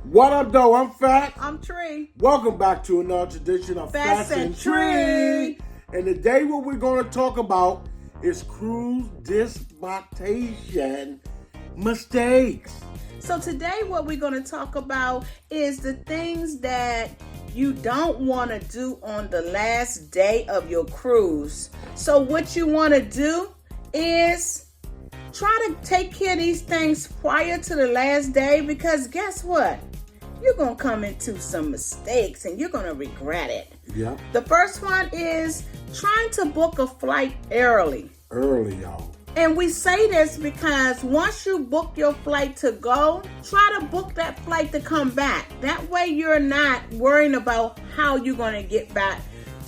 What up, though? I'm Fat. I'm Tre. Welcome back to another edition of Fats and Tre. And today what we're going to talk about is cruise dispensation mistakes. So today what we're going to talk about is the things that you don't want to do on the last day of your cruise. So what you want to do is try to take care of these things prior to the last day, because guess what? You're going to come into some mistakes and you're going to regret it. Yeah. The first one is trying to book a flight early. Early, y'all. And we say this because once you book your flight to go, try to book that flight to come back. That way you're not worrying about how you're going to get back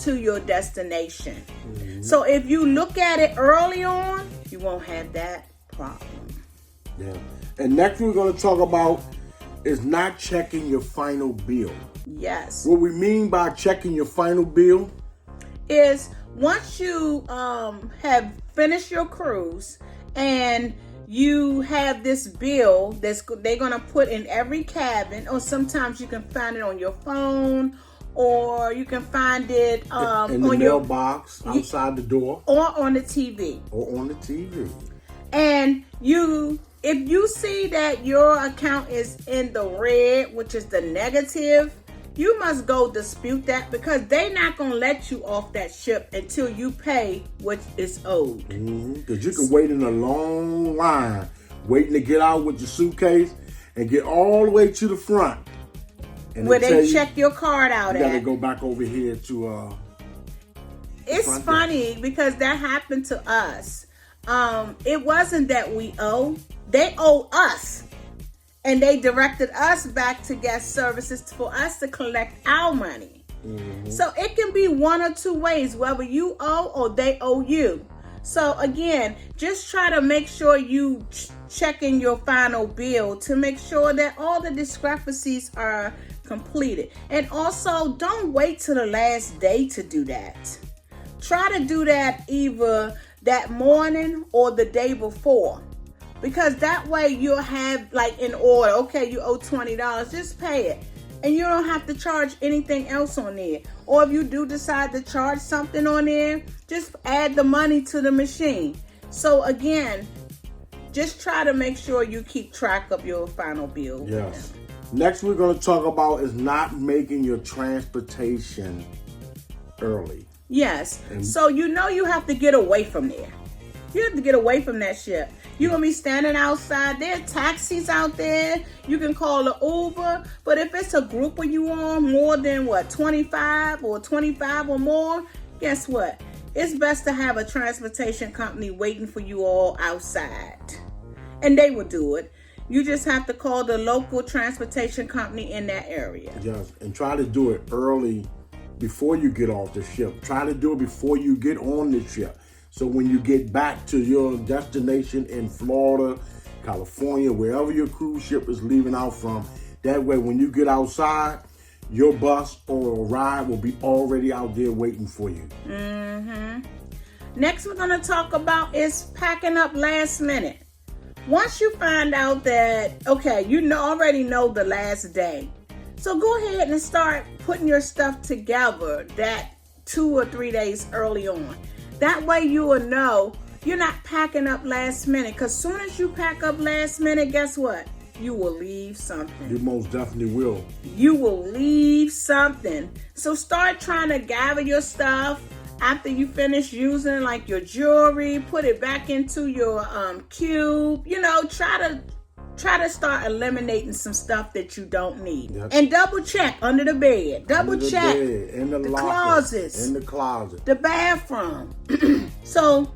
to your destination. Mm-hmm. So if you look at it early on, you won't have that problem. Yeah. And next we're going to talk about is not checking your final bill. Yes. What we mean by checking your final bill is once you have finished your cruise and you have this bill they're going to put in every cabin, or sometimes you can find it on your phone, or you can find it in the on mailbox outside the door, or on the TV. And if you see that your account is in the red, which is the negative, you must go dispute that, because they're not going to let you off that ship until you pay what is owed. Because you can wait in a long line, waiting to get out with your suitcase and get all the way to the front. And where they check your card out at. You got to go back over here to... It's funny because that happened to us. It wasn't that we owe. They owe us. And they directed us back to guest services for us to collect our money. Mm-hmm. So it can be one or two ways, whether you owe or they owe you. So again, just try to make sure you check in your final bill to make sure that all the discrepancies are completed. And also, don't wait till the last day to do that. Try to do that either that morning or the day before. Because that way you'll have like in order, okay, you owe $20, just pay it. And you don't have to charge anything else on there. Or if you do decide to charge something on there, just add the money to the machine. So again, just try to make sure you keep track of your final bill. Yes. Next we're going to talk about is not making your transportation early. Yes. So you have to get away from there. You have to get away from that ship. You're going to be standing outside. There are taxis out there. You can call an Uber. But if it's a group of you on more than 25 or 25 or more, guess what? It's best to have a transportation company waiting for you all outside. And they will do it. You just have to call the local transportation company in that area. Yes, and try to do it early before you get off the ship. Try to do it before you get on the ship. So when you get back to your destination in Florida, California, wherever your cruise ship is leaving out from, that way when you get outside, your bus or ride will be already out there waiting for you. Mm-hmm. Next we're going to talk about is packing up last minute. Once you find out that, okay, already know the last day, so go ahead and start putting your stuff together that 2 or 3 days early on. That way you will know you're not packing up last minute. Because soon as you pack up last minute, guess what? You will leave something. You most definitely will. You will leave something. So start trying to gather your stuff after you finish using it, like your jewelry. Put it back into your cube. Try to start eliminating some stuff that you don't need. Yep. And double check under the bed. Double check in the closets. In the closet. The bathroom. So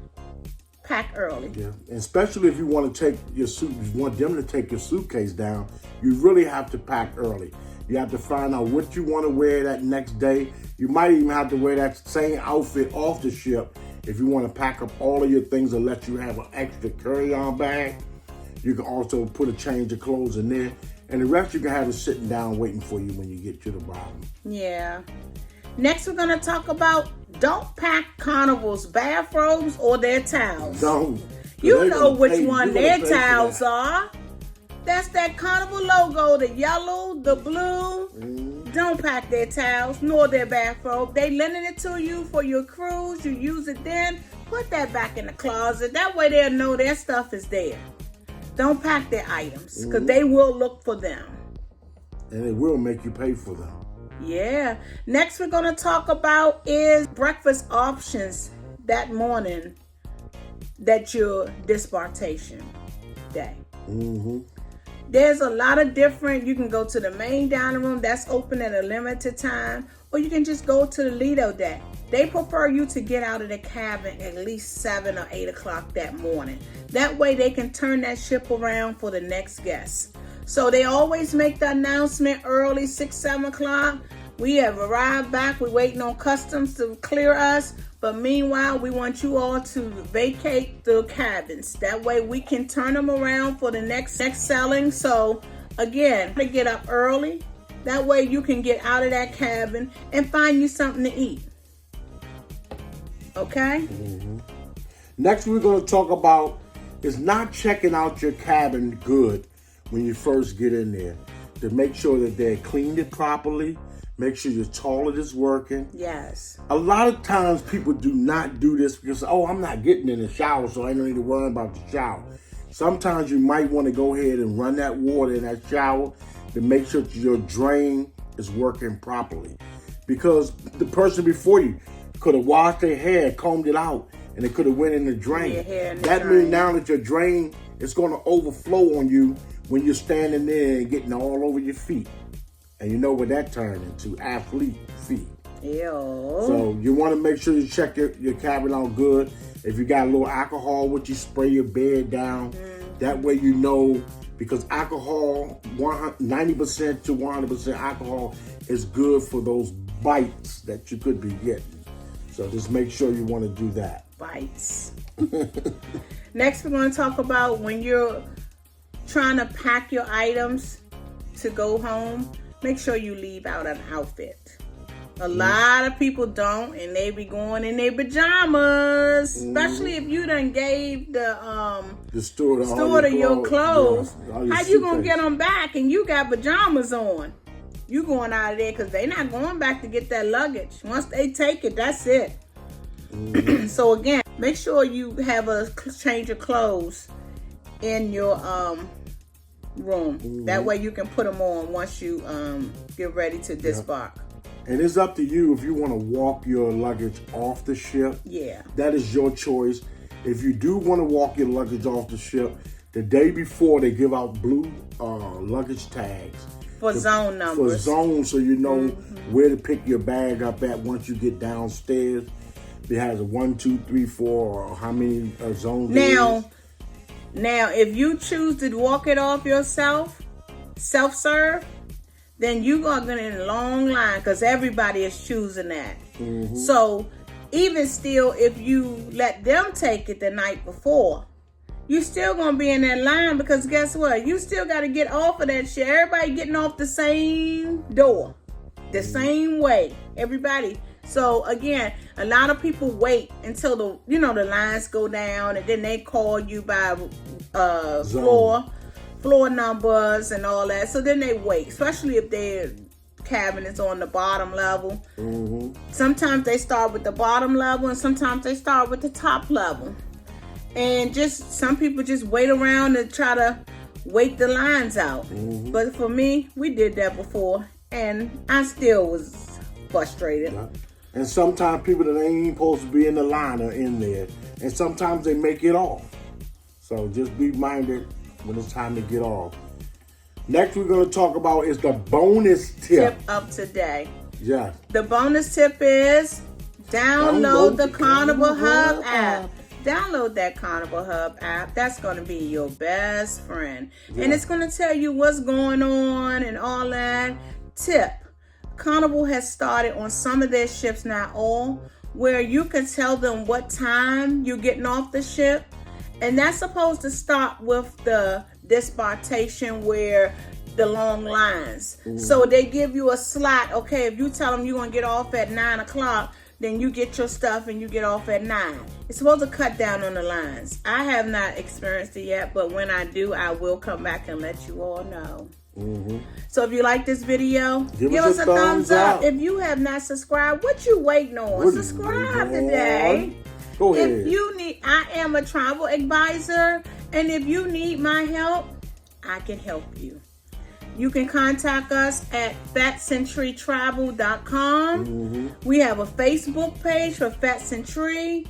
pack early. Yeah. And especially if you want to take you want them to take your suitcase down, you really have to pack early. You have to find out what you want to wear that next day. You might even have to wear that same outfit off the ship if you want to pack up all of your things and let you have an extra carry-on bag. You can also put a change of clothes in there. And the rest you can have it sitting down waiting for you when you get to the bottom. Yeah. Next we're going to talk about don't pack Carnival's bathrobes or their towels. Don't. You know which one their towels are. That's that Carnival logo, the yellow, the blue. Don't pack their towels nor their bathrobe. They lending it to you for your cruise. You use it then. Put that back in the closet. That way they'll know their stuff is there. Don't pack their items because they will look for them. And it will make you pay for them. Yeah. Next we're going to talk about is breakfast options that morning that your disembarkation day. There's a lot of different, you can go to the main dining room that's open at a limited time, or you can just go to the Lido deck. They prefer you to get out of the cabin at least 7 or 8 o'clock that morning. That way they can turn that ship around for the next guest. So they always make the announcement early, 6, 7 o'clock. We have arrived back. We're waiting on customs to clear us. But meanwhile, we want you all to vacate the cabins. That way we can turn them around for the next selling. So again, to get up early. That way you can get out of that cabin and find you something to eat. Okay? Next, we're going to talk about is not checking out your cabin good when you first get in there. To make sure that they cleaned it properly. Make sure your toilet is working. Yes. A lot of times people do not do this because, I'm not getting in the shower, so I don't need to worry about the shower. Sometimes you might want to go ahead and run that water in that shower to make sure that your drain is working properly. Because the person before you could have washed their hair, combed it out, and it could have went in the drain. That means now that your drain is going to overflow on you when you're standing there and getting all over your feet. And you know what that turned into, athlete feet. Ew. So you want to make sure you check your cabin out good. If you got a little alcohol with you, spray your bed down. That way you know, because alcohol, 90% to 100% alcohol is good for those bites that you could be getting. So just make sure you want to do that. Bites. Next, we're going to talk about when you're trying to pack your items to go home. Make sure you leave out an outfit. A lot of people don't, and they be going in their pajamas. Especially if you done gave the steward your clothes. How you gonna get them back and you got pajamas on? You going out of there because they not going back to get that luggage. Once they take it, that's it. So again, make sure you have a change of clothes in your room. That way you can put them on once you get ready to disembark. And it's up to you if you want to walk your luggage off the ship. Yeah. That is your choice. If you do want to walk your luggage off the ship, the day before they give out blue luggage tags. For zone numbers. For zones, so you know where to pick your bag up at once you get downstairs. It has a 1, 2, 3, 4, or how many zones Now, if you choose to walk it off yourself, self-serve, then you are going to in a long line because everybody is choosing that. So even still, if you let them take it the night before, you still going to be in that line because guess what? You still got to get off of that shit. Everybody getting off the same door, the same way. Everybody. So again, a lot of people wait until the lines go down and then they call you by floor numbers and all that. So then they wait, especially if their cabin is on the bottom level. Sometimes they start with the bottom level and sometimes they start with the top level. And just some people just wait around and try to wait the lines out. But for me, we did that before and I still was frustrated. And sometimes people that ain't even supposed to be in the line are in there. And sometimes they make it off. So just be minded when it's time to get off. Next we're going to talk about is the bonus tip of today. Yeah. The bonus tip is download the Carnival Hub app. Download that Carnival Hub app. That's going to be your best friend. And it's going to tell you what's going on and all that. Tip. Carnival has started on some of their ships, not all, where you can tell them what time you're getting off the ship. And that's supposed to start with the disembarkation where the long lines. So they give you a slot. Okay, if you tell them you're going to get off at 9 o'clock, then you get your stuff and you get off at 9. It's supposed to cut down on the lines. I have not experienced it yet, but when I do, I will come back and let you all know. So if you like this video, give us a thumbs up. If you have not subscribed, what you waiting on? Subscribe today. Go ahead. If you need, I am a travel advisor, and if you need my help, I can help you. You can contact us at fatcenturytravel.com. We have a Facebook page for Fat Century.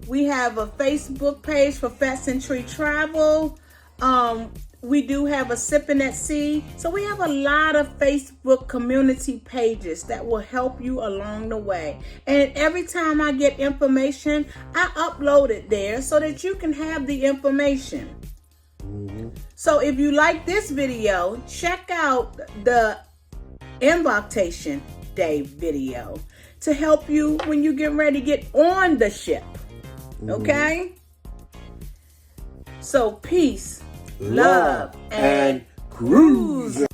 We have a Facebook page for Fat Century Travel. We do have a Sippin At Sea. So we have a lot of Facebook community pages that will help you along the way. And every time I get information, I upload it there so that you can have the information. So if you like this video, check out the Embarkation Day video to help you when you get ready to get on the ship. Okay? So peace, love, and cruise.